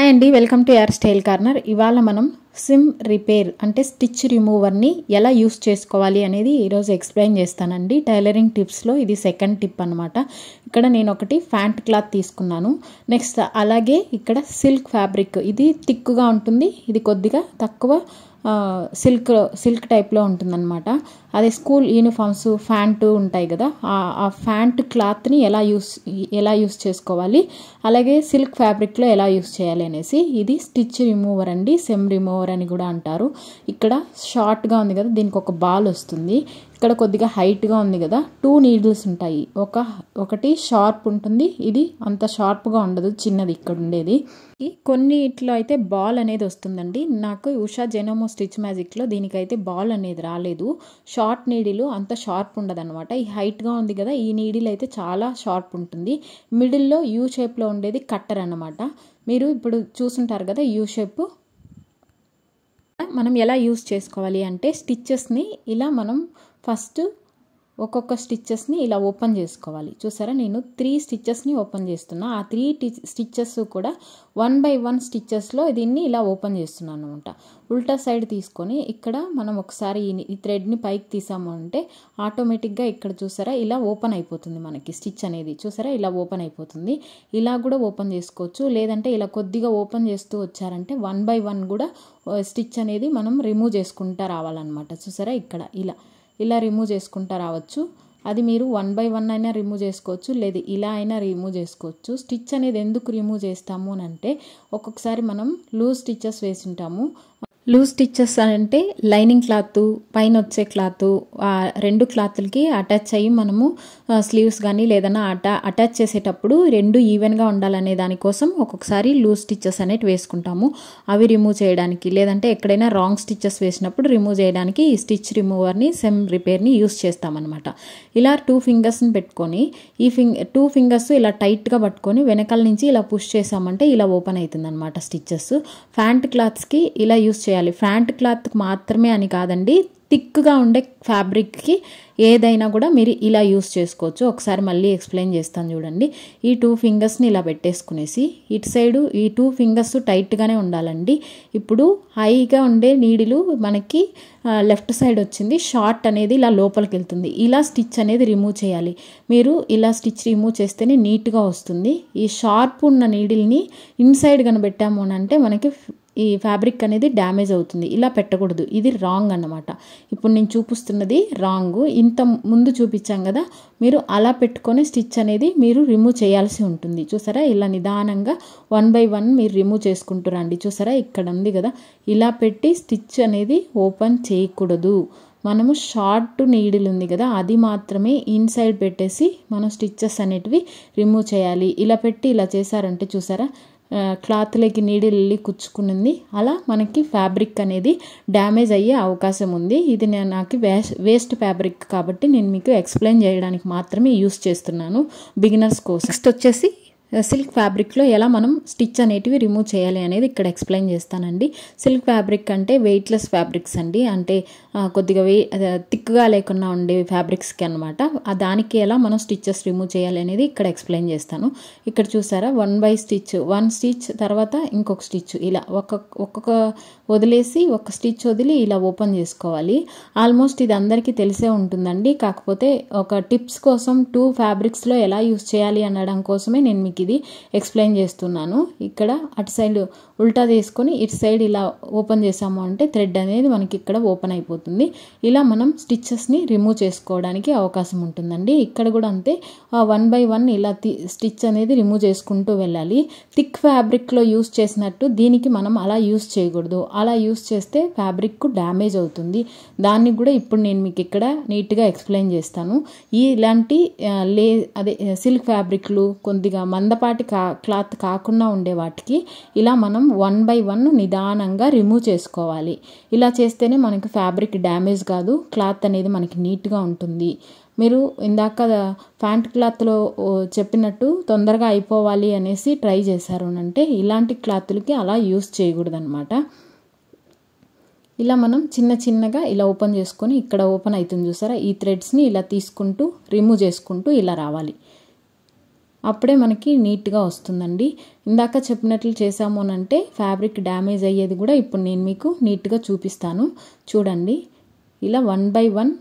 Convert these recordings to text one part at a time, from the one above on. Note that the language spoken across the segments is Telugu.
హాయ్ అండి, వెల్కమ్ టు యార్ స్టైల్ కార్నర్. ఇవాళ మనం సిమ్ రిపేర్ అంటే స్టిచ్ రిమూవర్ని ఎలా యూస్ చేసుకోవాలి అనేది ఈరోజు ఎక్స్ప్లెయిన్ చేస్తానండి. టైలరింగ్ టిప్స్లో ఇది సెకండ్ టిప్ అనమాట. ఇక్కడ నేను ఒకటి ఫ్యాంట్ క్లాత్ తీసుకున్నాను. నెక్స్ట్ అలాగే ఇక్కడ సిల్క్ ఫ్యాబ్రిక్, ఇది థిక్గా ఉంటుంది, ఇది కొద్దిగా తక్కువ సిల్క్ టైప్లో ఉంటుందన్నమాట. అదే స్కూల్ యూనిఫామ్స్ ఫ్యాంటు ఉంటాయి కదా, ఆ ఫ్యాంట్ క్లాత్ని ఎలా యూస్ చేసుకోవాలి, అలాగే సిల్క్ ఫ్యాబ్రిక్లో ఎలా యూస్ చేయాలి అనేసి. ఇది స్టిచ్ రిమూవర్ అండి, సెమ్ రిమూవర్ అని కూడా అంటారు. ఇక్కడ షార్ట్గా ఉంది కదా, దీనికి ఒక బాల్ వస్తుంది. ఇక్కడ కొద్దిగా హైట్గా ఉంది కదా, 2 నీడిల్స్ ఉంటాయి. ఒకటి షార్ప్ ఉంటుంది, ఇది అంత షార్ప్గా ఉండదు, చిన్నది ఇక్కడ ఉండేది. కొన్నిట్లో అయితే బాల్ అనేది వస్తుందండి. నాకు ఉషా జెనోమో స్టిచ్ మ్యాజిక్లో దీనికైతే బాల్ అనేది రాలేదు. షార్ట్ నీడిల్ అంత షార్ప్ ఉండదు అనమాట. ఈ హైట్గా ఉంది కదా, ఈ నీడిల్ అయితే చాలా షార్ప్ ఉంటుంది. మిడిల్లో యూ షేప్లో ఉండేది కట్టర్ అన్నమాట. మీరు ఇప్పుడు చూసుంటారు కదా యూ షేప్. మనం ఎలా యూస్ చేసుకోవాలి అంటే, స్టిచ్చెస్ని ఇలా మనం ఫస్ట్ ఒక్కొక్క స్టిచ్చెస్ని ఇలా ఓపెన్ చేసుకోవాలి. చూసారా, నేను 3 స్టిచ్చెస్ని ఓపెన్ చేస్తున్నా. ఆ 3 స్టిచ్చెస్ కూడా 1 by 1 స్టిచ్చెస్లో దీన్ని ఇలా ఓపెన్ చేస్తున్నాను అనమాట. ఉల్టా సైడ్ తీసుకొని ఇక్కడ మనం ఒకసారి ఈ థ్రెడ్ని పైకి తీసాము అంటే ఆటోమేటిక్గా ఇక్కడ చూసారా ఇలా ఓపెన్ అయిపోతుంది మనకి స్టిచ్ అనేది. చూసారా ఇలా ఓపెన్ అయిపోతుంది. ఇలా కూడా ఓపెన్ చేసుకోవచ్చు, లేదంటే ఇలా కొద్దిగా ఓపెన్ చేస్తూ వచ్చారంటే 1 by 1 కూడా స్టిచ్ అనేది మనం రిమూవ్ చేసుకుంటా రావాలన్నమాట. చూసారా ఇక్కడ ఇలా రిమూవ్ చేసుకుంటా రావచ్చు. అది మీరు 1 by 1 అయినా రిమూవ్ చేసుకోవచ్చు, లేదు ఇలా అయినా రిమూవ్ చేసుకోవచ్చు. స్టిచ్ అనేది ఎందుకు రిమూవ్ చేస్తాము అని అంటే, ఒక్కొక్కసారి మనం లూజ్ స్టిచ్చెస్ వేసి ఉంటాము. లూజ్ స్టిచ్చెస్ అంటే లైనింగ్ క్లాత్ పైన వచ్చే క్లాత్, ఆ 2 క్లాత్లకి అటాచ్ అయ్యి మనము స్లీవ్స్ కానీ లేదన్నా అటాచ్ చేసేటప్పుడు 2 ఈవెన్గా ఉండాలనే దానికోసం ఒక్కొక్కసారి లూజ్ స్టిచ్చెస్ అనేవి వేసుకుంటాము. అవి రిమూవ్ చేయడానికి, లేదంటే ఎక్కడైనా రాంగ్ స్టిచ్చెస్ వేసినప్పుడు రిమూవ్ చేయడానికి ఈ స్టిచ్ రిమూవర్ని సెమ్ రిపేర్ని యూస్ చేస్తామన్నమాట. ఇలా 2 ఫింగర్స్ని పెట్టుకొని ఈ 2 ఫింగర్స్ ఇలా టైట్గా పట్టుకొని వెనకాల నుంచి ఇలా పుష్ చేసామంటే ఇలా ఓపెన్ అవుతుంది అనమాట స్టిచ్చెస్. ఫ్యాంట్ క్లాత్స్కి ఇలా యూస్ చేయాలి. ఫ్యాంట్ క్లాత్కి మాత్రమే అని కాదండి, థిక్గా ఉండే ఫ్యాబ్రిక్కి ఏదైనా కూడా మీరు ఇలా యూస్ చేసుకోవచ్చు. ఒకసారి మళ్ళీ ఎక్స్ప్లెయిన్ చేస్తాను చూడండి. ఈ 2 ఫింగర్స్ని ఇలా పెట్టేసుకునేసి ఇటు సైడు ఈ 2 ఫింగర్స్ టైట్గానే ఉండాలండి. ఇప్పుడు హైగా ఉండే నీడిలు మనకి లెఫ్ట్ సైడ్ వచ్చింది, షార్ట్ అనేది ఇలా లోపలికి వెళ్తుంది. ఇలా స్టిచ్ అనేది రిమూవ్ చేయాలి. మీరు ఇలా స్టిచ్ రిమూవ్ చేస్తేనే నీట్గా వస్తుంది. ఈ షార్ప్ ఉన్న నీడిల్ని ఇన్సైడ్ కనబెట్టాము అని అంటే మనకి ఈ ఫ్యాబ్రిక్ అనేది డ్యామేజ్ అవుతుంది. ఇలా పెట్టకూడదు, ఇది రాంగ్ అన్నమాట. ఇప్పుడు నేను చూపిస్తున్నది రాంగ్. ఇంత ముందు చూపించాం కదా, మీరు అలా పెట్టుకొని స్టిచ్ అనేది మీరు రిమూవ్ చేయాల్సి ఉంటుంది. చూసారా ఇలా నిదానంగా 1 by 1 మీరు రిమూవ్ చేసుకుంటూ రండి. చూసారా ఇక్కడ ఉంది కదా, ఇలా పెట్టి స్టిచ్ అనేది ఓపెన్ చేయకూడదు. మనము షార్ట్ నీడిల్ ఉంది కదా, అది మాత్రమే ఇన్సైడ్ పెట్టేసి మనం స్టిచ్చెస్ అనేటివి రిమూవ్ చేయాలి. ఇలా పెట్టి ఇలా చేశారంటే చూసారా క్లాత్లోకి నీడిల్ వెళ్ళి కుచ్చుకునింది. అలా మనకి ఫ్యాబ్రిక్ అనేది డ్యామేజ్ అయ్యే అవకాశం ఉంది. ఇది నాకు వేస్ట్ ఫ్యాబ్రిక్ కాబట్టి నేను మీకు ఎక్స్ప్లెయిన్ చేయడానికి మాత్రమే యూస్ చేస్తున్నాను బిగినర్స్ కోసం. నెక్స్ట్ వచ్చేసి సిల్క్ ఫ్యాబ్రిక్లో ఎలా మనం స్టిచ్ అనేటివి రిమూవ్ చేయాలి అనేది ఇక్కడ ఎక్స్ప్లెయిన్ చేస్తానండి. సిల్క్ ఫ్యాబ్రిక్ అంటే వెయిట్లెస్ ఫ్యాబ్రిక్స్ అండి, అంటే కొద్దిగా థిక్గా లేకుండా ఉండే ఫ్యాబ్రిక్స్కి అనమాట. దానికి ఎలా మనం స్టిచ్చెస్ రిమూవ్ చేయాలి అనేది ఇక్కడ ఎక్స్ప్లెయిన్ చేస్తాను. ఇక్కడ చూసారా 1 స్టిచ్ తర్వాత ఇంకొక స్టిచ్ ఇలా ఒక్కొక్క వదిలేసి ఒక స్టిచ్ వదిలి ఇలా ఓపెన్ చేసుకోవాలి. ఆల్మోస్ట్ ఇది అందరికీ తెలిసే ఉంటుందండి, కాకపోతే ఒక టిప్స్ కోసం 2 ఫ్యాబ్రిక్స్లో ఎలా యూస్ చేయాలి అనడం కోసమే నేను మీకు ఇది ఎక్స్ప్లెయిన్ చేస్తున్నాను. ఇక్కడ అటు సైడ్ ఉల్టా తీసుకొని ఇటు సైడ్ ఇలా ఓపెన్ చేసాము అంటే థ్రెడ్ అనేది మనకి ఇక్కడ ఓపెన్ అయిపోతుంది. ఇలా మనం స్టిచ్చెస్ని రిమూవ్ చేసుకోవడానికి అవకాశం ఉంటుందండి. ఇక్కడ కూడా అంతే, 1 by 1 ఇలా స్టిచ్ అనేది రిమూవ్ చేసుకుంటూ వెళ్ళాలి. థిక్ ఫ్యాబ్రిక్లో యూస్ చేసినట్టు దీనికి మనం అలా యూస్ చేయకూడదు. అలా యూస్ చేస్తే ఫ్యాబ్రిక్ డ్యామేజ్ అవుతుంది. దాన్ని కూడా ఇప్పుడు నేను మీకు ఇక్కడ నీట్గా ఎక్స్ప్లెయిన్ చేస్తాను. ఇలాంటి సిల్క్ ఫ్యాబ్రిక్లు కొద్దిగా మందపాటి క్లాత్ కాకుండా ఉండే వాటికి ఇలా మనం 1 by 1 నిదానంగా రిమూవ్ చేసుకోవాలి. ఇలా చేస్తేనే మనకి ఫ్యాబ్రిక్ డ్యామేజ్ కాదు, క్లాత్ అనేది మనకి నీట్గా ఉంటుంది. మీరు ఇందాక ఫ్యాంట్ క్లాత్లో చెప్పినట్టు తొందరగా అయిపోవాలి అనేసి ట్రై చేశారు అంటే ఇలాంటి క్లాత్లకి అలా యూస్ చేయకూడదు అనమాట. ఇలా మనం చిన్నగా ఇలా ఓపెన్ చేసుకొని ఇక్కడ ఓపెన్ అవుతుంది చూసారా, ఈ థ్రెడ్స్ని ఇలా తీసుకుంటూ రిమూవ్ చేసుకుంటూ ఇలా రావాలి. అప్పుడే మనకి నీట్గా వస్తుందండి. ఇందాక చెప్పినట్లు చేసాము అంటే ఫ్యాబ్రిక్ డ్యామేజ్ అయ్యేది కూడా ఇప్పుడు నేను మీకు నీట్గా చూపిస్తాను. చూడండి, ఇలా 1 బై 1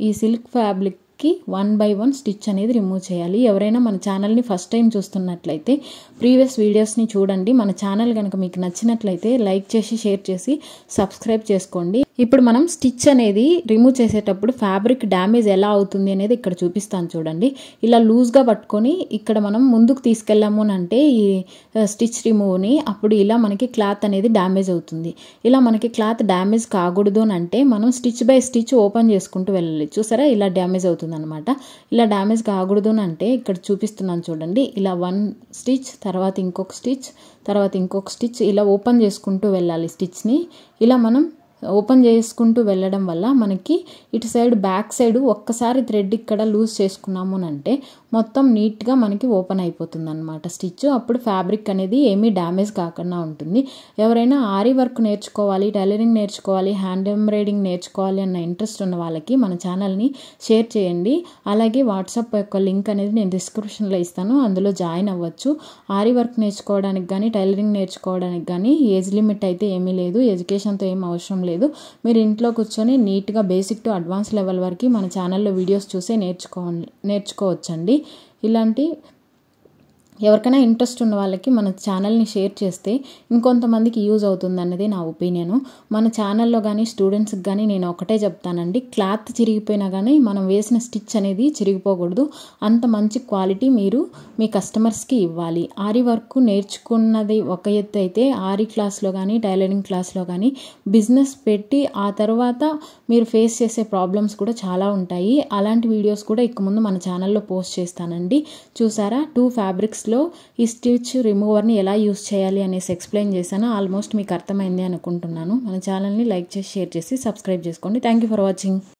ఈ సిల్క్ ఫ్యాబ్రిక్కి 1 బై 1 స్టిచ్ అనేది రిమూవ్ చేయాలి. ఎవరైనా మన ఛానల్ని ఫస్ట్ టైం చూస్తున్నట్లయితే ప్రీవియస్ వీడియోస్ని చూడండి. మన ఛానల్ కనుక మీకు నచ్చినట్లయితే లైక్ చేసి షేర్ చేసి సబ్స్క్రైబ్ చేసుకోండి. ఇప్పుడు మనం స్టిచ్ అనేది రిమూవ్ చేసేటప్పుడు ఫ్యాబ్రిక్ డ్యామేజ్ ఎలా అవుతుంది అనేది ఇక్కడ చూపిస్తాను చూడండి. ఇలా లూజ్గా పట్టుకొని ఇక్కడ మనం ముందుకు తీసుకెళ్ళాము అంటే ఈ స్టిచ్ రిమూవ్ని, అప్పుడు ఇలా మనకి క్లాత్ అనేది డ్యామేజ్ అవుతుంది. ఇలా మనకి క్లాత్ డ్యామేజ్ కాకూడదు అని అంటే మనం స్టిచ్ బై స్టిచ్ ఓపెన్ చేసుకుంటూ వెళ్ళాలి. చూసారా, ఇలా డ్యామేజ్ అవుతుంది అనమాట. ఇలా డ్యామేజ్ కాకూడదు అని అంటే ఇక్కడ చూపిస్తున్నాను చూడండి. ఇలా 1 స్టిచ్, తర్వాత ఇంకొక స్టిచ్, తర్వాత ఇంకొక స్టిచ్, ఇలా ఓపెన్ చేసుకుంటూ వెళ్ళాలి స్టిచ్ని. ఇలా మనం ఓపెన్ చేసుకుంటూ వెళ్ళడం వల్ల మనకి ఇటు సైడ్ బ్యాక్ సైడ్ ఒక్కసారి థ్రెడ్ ఇక్కడ లూజ్ చేసుకున్నాము అంటే మొత్తం నీట్గా మనకి ఓపెన్ అయిపోతుంది అనమాట స్టిచ్. అప్పుడు ఫ్యాబ్రిక్ అనేది ఏమీ డ్యామేజ్ కాకుండా ఉంటుంది. ఎవరైనా ఆరీ వర్క్ నేర్చుకోవాలి, టైలరింగ్ నేర్చుకోవాలి, హ్యాండ్ ఎంబ్రాయిడింగ్ నేర్చుకోవాలి అన్న ఇంట్రెస్ట్ ఉన్న వాళ్ళకి మన ఛానల్ని షేర్ చేయండి. అలాగే వాట్సాప్ యొక్క లింక్ అనేది నేను డిస్క్రిప్షన్లో ఇస్తాను, అందులో జాయిన్ అవ్వచ్చు. ఆరీ వర్క్ నేర్చుకోవడానికి కానీ టైలరింగ్ నేర్చుకోవడానికి కానీ ఏజ్ లిమిట్ అయితే ఏమీ లేదు, ఎడ్యుకేషన్తో ఏం అవసరం లేదు. మీరు ఇంట్లో కూర్చొని నీట్గా బేసిక్ టు అడ్వాన్స్ లెవెల్ వరకు మన ఛానల్లో వీడియోస్ చూసే నేర్చుకోవచ్చండి. ఇలాంటి ఎవరికైనా ఇంట్రెస్ట్ ఉన్న వాళ్ళకి మన ఛానల్ని షేర్ చేస్తే ఇంకొంతమందికి యూజ్ అవుతుంది అన్నది నా ఒపీనియను. మన ఛానల్లో కానీ స్టూడెంట్స్కి కానీ నేను ఒకటే చెప్తానండి, క్లాత్ చిరిగిపోయినా కానీ మనం వేసిన స్టిచ్ అనేది చిరిగిపోకూడదు. అంత మంచి క్వాలిటీ మీరు మీ కస్టమర్స్కి ఇవ్వాలి. ఆరీ వర్క్ నేర్చుకున్నది ఒక ఎత్తు అయితే ఆరీ క్లాస్లో కానీ టైలరింగ్ క్లాస్లో కానీ బిజినెస్ పెట్టి ఆ తర్వాత మీరు ఫేస్ చేసే ప్రాబ్లమ్స్ కూడా చాలా ఉంటాయి. అలాంటి వీడియోస్ కూడా ఇక ముందు మన ఛానల్లో పోస్ట్ చేస్తానండి. చూసారా, 2 ఫ్యాబ్రిక్స్ ఈ స్టిచ్ రిమూవర్ని ఎలా యూస్ చేయాలి అనేసి ఎక్స్ప్లెయిన్ చేశాను. ఆల్మోస్ట్ మీకు అర్థమైంది అనుకుంటున్నాను. మన ఛానల్ని లైక్ చేసి షేర్ చేసి సబ్స్క్రైబ్ చేసుకోండి. Thank you for watching.